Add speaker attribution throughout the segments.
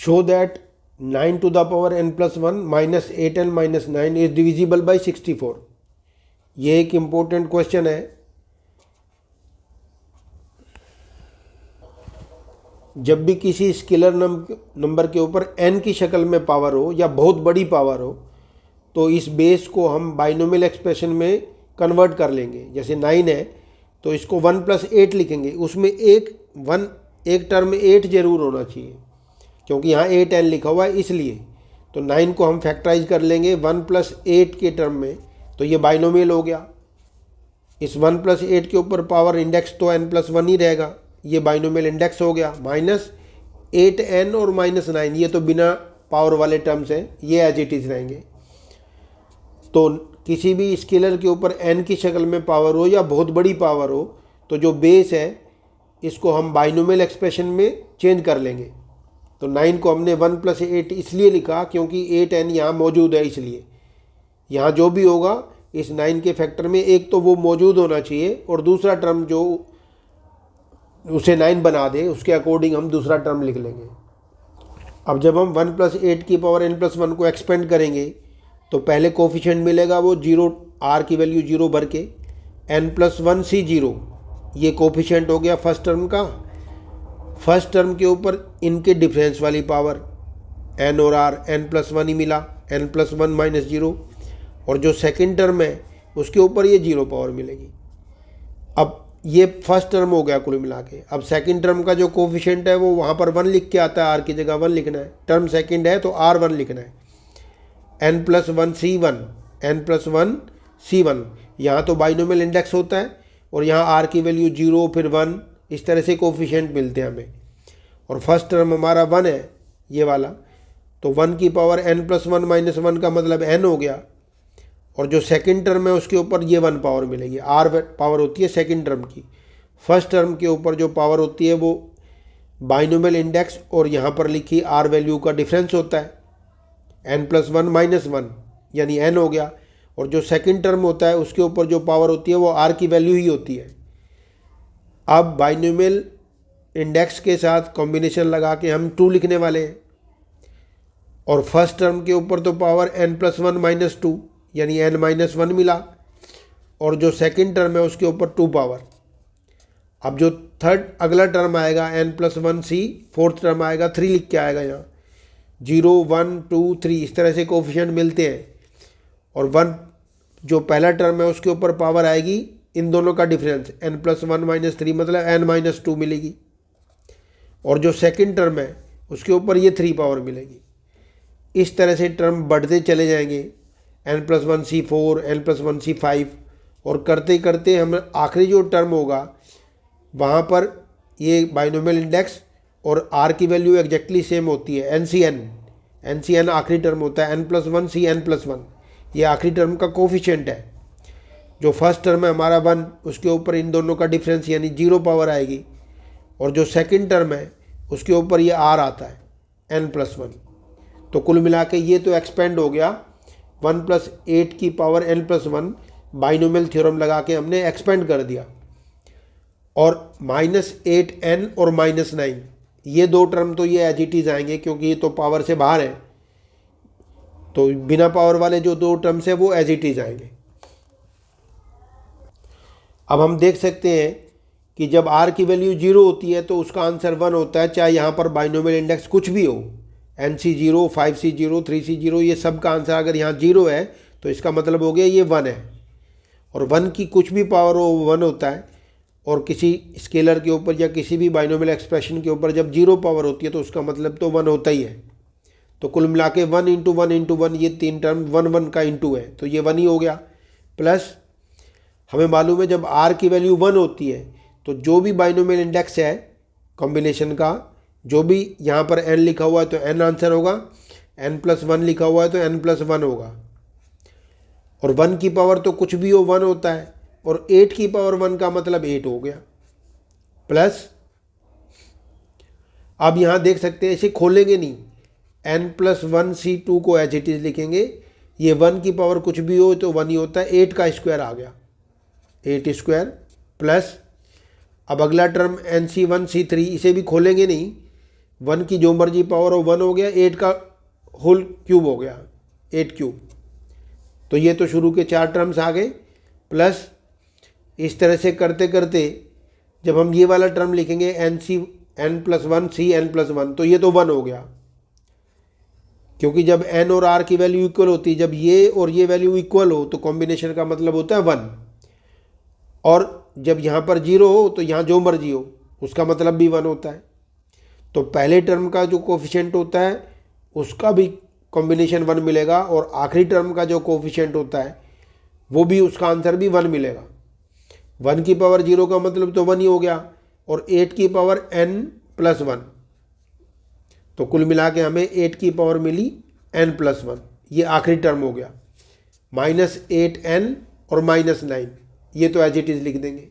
Speaker 1: Show that 9 to the power n plus 1 minus 8n minus 9 is divisible by 64। ये एक important question है। जब भी किसी स्केलर नंबर के ऊपर n की शक्ल में पावर हो या बहुत बड़ी पावर हो तो इस बेस को हम बाइनोमियल एक्सप्रेशन में कन्वर्ट कर लेंगे। जैसे 9 है तो इसको 1 + 8 लिखेंगे, उसमें एक टर्म 8 जरूर होना चाहिए क्योंकि यहाँ 8n लिखा हुआ है इसलिए। तो 9 को हम फैक्टराइज कर लेंगे 1 + 8 के टर्म में, तो ये बाइनोमियल हो गया। इस 1 + 8 के ऊपर पावर इंडेक्स तो n + 1 ही रहेगा, ये बाइनोमियल इंडेक्स हो गया। -8n और -9 ये तो बिना पावर वाले टर्म्स हैं, ये एज इट इज़ रहेंगे। तो किसी भी स्केलर के ऊपर n की शक्ल में पावर हो या बहुत बड़ी पावर हो तो जो बेस है इसको हम बाइनोमियल एक्सप्रेशन में चेंज कर लेंगे। तो 9 को हमने 1 + 8 इसलिए लिखा क्योंकि 8n यहाँ मौजूद है, इसलिए यहाँ जो भी होगा इस 9 के फैक्टर में एक तो वो मौजूद होना चाहिए और दूसरा टर्म जो उसे 9 बना दे उसके अकॉर्डिंग हम दूसरा टर्म लिख लेंगे। अब जब हम 1 + 8 की पावर n + 1 को एक्सपेंड करेंगे तो पहले कोफिशिएंट मिलेगा वो 0, r की वैल्यू 0 भर के, n + 1 c 0, ये कोफिशिएंट हो गया फर्स्ट टर्म का। फर्स्ट टर्म के ऊपर इनके डिफरेंस वाली पावर n और r n + 1 ही मिला, n + 1 - 0, और जो सेकंड टर्म है उसके ऊपर ये 0 पावर मिलेगी। अब ये फर्स्ट टर्म हो गया कुल मिला के। अब सेकंड टर्म का जो कोफिशिएंट है वो वहाँ पर 1 लिख के आता है, r की जगह 1 लिखना है। टर्म सेकंड है तो r 1 लिखना है। n + 1 c1, n + 1 c1, यहाँ तो बाइनोमियल इंडेक्स होता है और यहाँ r की वैल्यू 0 फिर 1, इस तरह से कोफिशिएंट मिलते हैं हमें। और फर्स्ट टर्म हमारा 1 है ये वाला, तो 1 की पावर n + 1 - 1 का मतलब n हो गया। और जो सेकंड टर्म है उसके ऊपर ये 1 पावर मिलेगी, r पावर होती है सेकंड टर्म की। फर्स्ट टर्म के ऊपर जो पावर होती है वो बाइनोमियल इंडेक्स और यहाँ पर लिखी r वैल्यू का डिफरेंस होता है, n + 1 - 1 यानी n हो गया। और जो सेकंड टर्म होता है उसके ऊपर जो पावर होती है वो r की वैल्यू ही होती है। अब बाइनोमियल इंडेक्स के साथ कॉम्बिनेशन लगा के हम 2 लिखने वाले हैं। और फर्स्ट टर्म के ऊपर तो पावर n + 1 - 2 यानी n - 1 मिला, और जो सेकंड टर्म है उसके ऊपर 2 पावर। अब जो थर्ड अगला टर्म आएगा n + 1 c, फोर्थ टर्म आएगा 3 लिख के आएगा यहाँ, 0 1 2 3 इस तरह से कोफिशिएंट मिलते हैं। और 1 जो पहला टर्म है उसके ऊपर पावर आएगी इन दोनों का डिफरेंस, n + 1 - 3 मतलब n - 2 मिलेगी। और जो सेकंड टर्म है उसके ऊपर ये 3 पावर मिलेगी। इस तरह से टर्म बढ़ते चले जाएंगे, n + 1 c 4, n + 1 c 5, और करते करते हम आखिरी जो टर्म होगा वहाँ पर ये बाइनोमियल इंडेक्स और r की वैल्यू एग्जैक्टली सेम होती है, NCN आखिरी टर्म होता है, n + 1 c n + 1 ये आखिरी टर्म का कोफिशिएंट है। जो फर्स्ट टर्म है हमारा 1, उसके ऊपर इन दोनों का डिफरेंस यानी 0 पावर आएगी, और जो सेकंड टर्म है उसके ऊपर ये r आता है n + 1। तो कुल मिला के ये तो एक्सपेंड हो गया 1 + 8 की पावर n + 1, बाइनोमियल थ्योरम लगा के हमने एक्सपेंड कर दिया। और -8n और -9 ये दो टर्म तो ये एज इट इज़ आएंगे क्योंकि ये तो पावर से बाहर है, तो बिना पावर वाले जो दो टर्म्स है वो एज इट इज़ आएंगे। अब हम देख सकते हैं कि जब r की वैल्यू 0 होती है तो उसका आंसर 1 होता है, चाहे यहाँ पर बाइनोमियल इंडेक्स कुछ भी हो, nc 0, 5c 0, 3c 0, ये सब का आंसर अगर यहाँ 0 है तो इसका मतलब हो गया ये 1 है। और 1 की कुछ भी पावर हो 1 होता है, और किसी स्केलर के ऊपर या किसी भी बाइनोमियल एक्सप्रेशन के ऊपर जब 0 पावर होती है तो उसका मतलब तो 1 होता ही है। तो कुल मिला के 1 × 1 × 1 ये 3 टर्म 1 1 का इंटू है, तो ये 1 ही हो गया। प्लस हमें मालूम है जब r की वैल्यू 1 होती है तो जो भी बाइनोमियल इंडेक्स है कॉम्बिनेशन का, जो भी यहाँ पर n लिखा हुआ है तो n आंसर होगा, n + 1 लिखा हुआ है तो n + 1 होगा। और 1 की पावर तो कुछ भी हो 1 होता है, और 8 की पावर 1 का मतलब 8 हो गया। प्लस अब यहाँ देख सकते हैं इसे खोलेंगे नहीं, n + 1 c2 को एज इट इज़ लिखेंगे। ये 1 की पावर कुछ भी हो तो 1 ही होता है, 8 का स्क्वायर आ गया, 8² प्लस अब अगला टर्म nc1 c3 इसे भी खोलेंगे नहीं, 1 की जो मर्जी पावर हो 1 हो गया, 8 का होल क्यूब हो गया, 8 क्यूब। तो ये तो शुरू के 4 टर्म्स आ गए, प्लस इस तरह से करते करते जब हम ये वाला टर्म लिखेंगे n+1 c n+1, तो ये तो 1 हो गया, क्योंकि जब n और r की वैल्यू इक्वल होती है, जब ये और ये वैल्यू इक्वल हो तो कॉम्बिनेशन का मतलब होता है 1। और जब यहाँ पर 0 हो तो यहाँ जो मर्जी हो उसका मतलब भी 1 होता है। तो पहले टर्म का जो कोफिशिएंट होता है उसका भी कॉम्बिनेशन 1 मिलेगा, और आखिरी टर्म का जो कोफिशिएंट होता है वो भी, उसका आंसर भी 1 मिलेगा। 1 की पावर 0 का मतलब तो 1 ही हो गया, और 8 की पावर n+1, तो कुल मिला के हमें 8 की पावर मिली n+1। ये आखिरी टर्म हो गया, -8n और -9, ये तो एज इट इज लिख देंगे।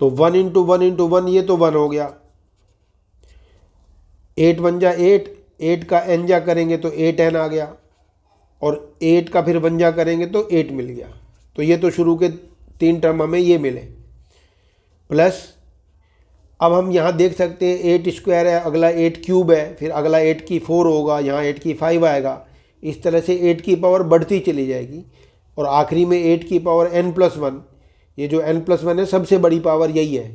Speaker 1: तो 1 × 1 × 1, ये तो 1 हो गया। 8 1 जा 8, 8 का n जा करेंगे तो 8n आ गया, और 8 का फिर 1 जा करेंगे तो 8 मिल गया। तो ये तो शुरू के 3 टर्म हमें ये मिले, प्लस अब हम यहाँ देख सकते हैं 8 स्क्वायर है, अगला 8 क्यूब है, फिर अगला 8 की 4 होगा, यहाँ 8 की 5 आएगा। इस तरह से 8 की पावर बढ़ती चली जाएगी, और आखिरी में 8 की पावर n+1, ये जो n+1 है सबसे बड़ी पावर यही है।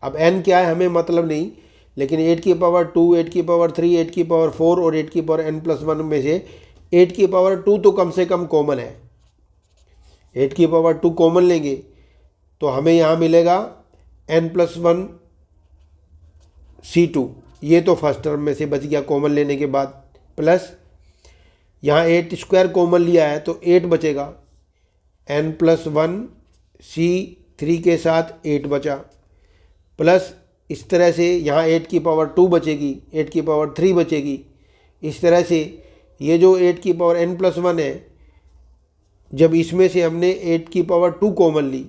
Speaker 1: अब n क्या है हमें मतलब नहीं, लेकिन 8 की पावर 2, 8 की पावर 3, 8 की पावर 4 और 8 की पावर n+1 में से 8 की पावर 2 तो कम से कम कॉमन है। 8 की पावर 2 कॉमन लेंगे तो हमें यहाँ मिलेगा n+1 c2, ये तो फर्स्ट टर्म में से बच गया कॉमन लेने के बाद, प्लस यहाँ 8 स्क्वायर कॉमन लिया है तो 8 बचेगा, n+1 c3 के साथ 8 बचा, प्लस इस तरह से यहाँ 8 की पावर 2 बचेगी, 8 की पावर 3 बचेगी। इस तरह से ये जो 8 की पावर n+1 है, जब इसमें से हमने 8 की पावर 2 कॉमन ली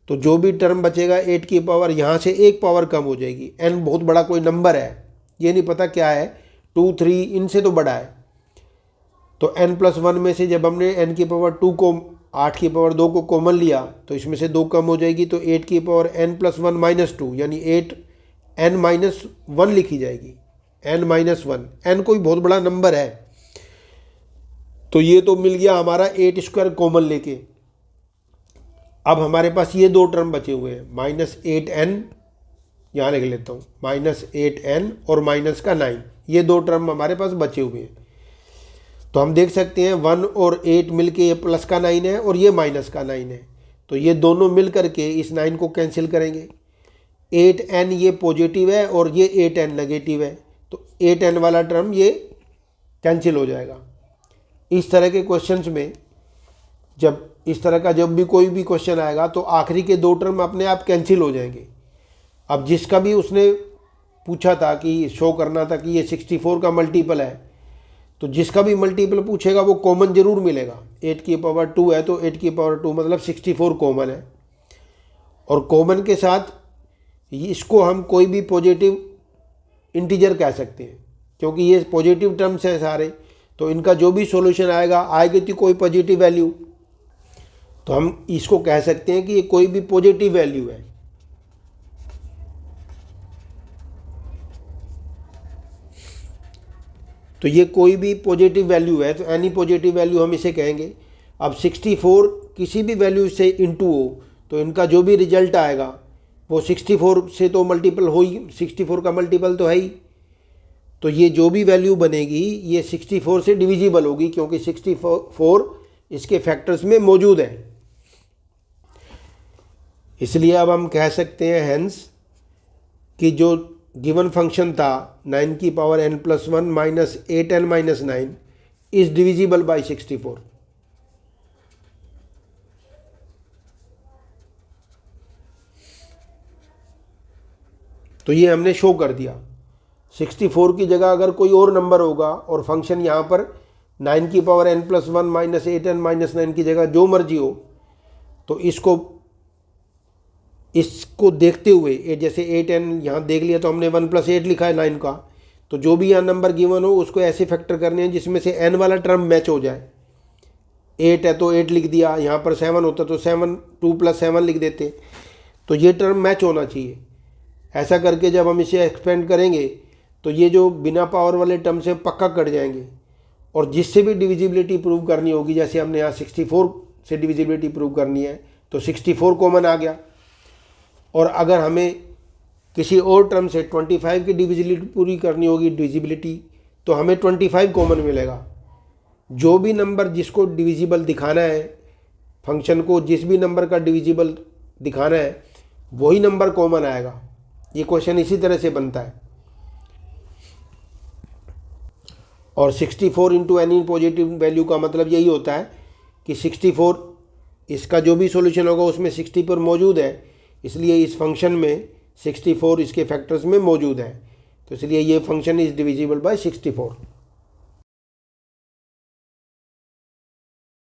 Speaker 1: तो जो भी टर्म बचेगा 8 की पावर यहाँ से एक पावर कम हो जाएगी। n बहुत बड़ा कोई नंबर है, ये नहीं पता क्या है, 2 3 इनसे तो बड़ा है। तो n+1 में से जब हमने n की पावर 2 को 8 की पावर 2 को कॉमन लिया तो इसमें से 2 कम हो जाएगी, तो 8 की पावर n+1 -2 यानी 8n-1 लिखी जाएगी, n-1। n कोई बहुत बड़ा नंबर है। तो ये तो मिल गया हमारा 8 स्क्वायर कॉमन लेके। अब हमारे पास ये 2 टर्म बचे हुए हैं, -8n, यहाँ लिख लेता हूँ, -8n और माइनस का 9, ये 2 टर्म हमारे पास बचे हुए हैं। तो हम देख सकते हैं 1 और 8 मिलके ये प्लस का 9 है और ये माइनस का 9 है, तो ये दोनों मिल करके इस 9 को कैंसिल करेंगे। 8n ये पॉजिटिव है और ये 8n नेगेटिव है, तो 8n वाला टर्म ये कैंसिल हो जाएगा। इस तरह के क्वेश्चंस में जब इस तरह का जब भी कोई भी क्वेश्चन आएगा तो आखिरी के 2 टर्म अपने आप कैंसिल हो जाएंगे। अब जिसका भी उसने पूछा था कि शो करना था कि ये 64 का मल्टीपल है, तो जिसका भी मल्टीपल पूछेगा वो कॉमन जरूर मिलेगा। 8 की पावर 2 है तो 8 की पावर 2 मतलब 64 कॉमन है, और कॉमन के साथ इसको हम कोई भी पॉजिटिव इंटीजर कह सकते हैं, क्योंकि ये पॉजिटिव टर्म्स हैं सारे, तो इनका जो भी सॉल्यूशन आएगी तो कोई पॉजिटिव वैल्यू, तो हम इसको कह सकते हैं कि ये कोई भी पॉजिटिव वैल्यू है। तो ये कोई भी पॉजिटिव वैल्यू है, तो एनी पॉजिटिव वैल्यू हम इसे कहेंगे। अब 64 किसी भी वैल्यू से इंटू हो तो इनका जो भी रिजल्ट आएगा वो 64 से तो मल्टीपल हो ही, 64 का मल्टीपल तो है ही, तो ये जो भी वैल्यू बनेगी ये 64 से डिविजिबल होगी, क्योंकि 64 इसके फैक्टर्स में मौजूद है। इसलिए अब हम कह सकते हैं हेंस कि जो गिवन फंक्शन था 9 की power n+1 minus 8n minus 9 is divisible by 64। तो ये हमने शो कर दिया। 64 की जगह अगर कोई और नंबर होगा और फंक्शन यहाँ पर 9 की power n+1 minus 8n minus 9 की जगह जो मर्जी हो, तो इसको देखते हुए जैसे 8n यहाँ देख लिया तो हमने 1 + 8 लिखा है 9 का, तो जो भी यहाँ नंबर गिवन हो उसको ऐसे फैक्टर करने हैं जिसमें से n वाला टर्म मैच हो जाए। 8 है तो 8 लिख दिया, यहाँ पर 7 होता तो 7, 2 + 7 लिख देते। तो ये टर्म मैच होना चाहिए। ऐसा करके जब हम इसे एक्सपेंड करेंगे तो ये जो बिना पावर वाले टर्म से पक्का कट जाएंगे। और जिससे भी डिविजिबिलिटी प्रूव करनी होगी, जैसे हमने यहाँ 64 से डिविजिबिलिटी प्रूव करनी है तो 64 कॉमन आ गया। और अगर हमें किसी और टर्म से 25 की डिविजिबिलिटी पूरी करनी होगी डिविजिबिलिटी, तो हमें 25 कॉमन मिलेगा। जो भी नंबर जिसको डिविजिबल दिखाना है, फंक्शन को जिस भी नंबर का डिविजिबल दिखाना है वही नंबर कॉमन आएगा। ये क्वेश्चन इसी तरह से बनता है। और 64 इंटू एनी पॉजिटिव वैल्यू का मतलब यही होता है कि 64 इसका जो भी सॉल्यूशन होगा उसमें 64 मौजूद है, इसलिए इस फंक्शन में 64 इसके फैक्टर्स में मौजूद है, तो इसलिए ये फंक्शन इज डिविजिबल बाय 64।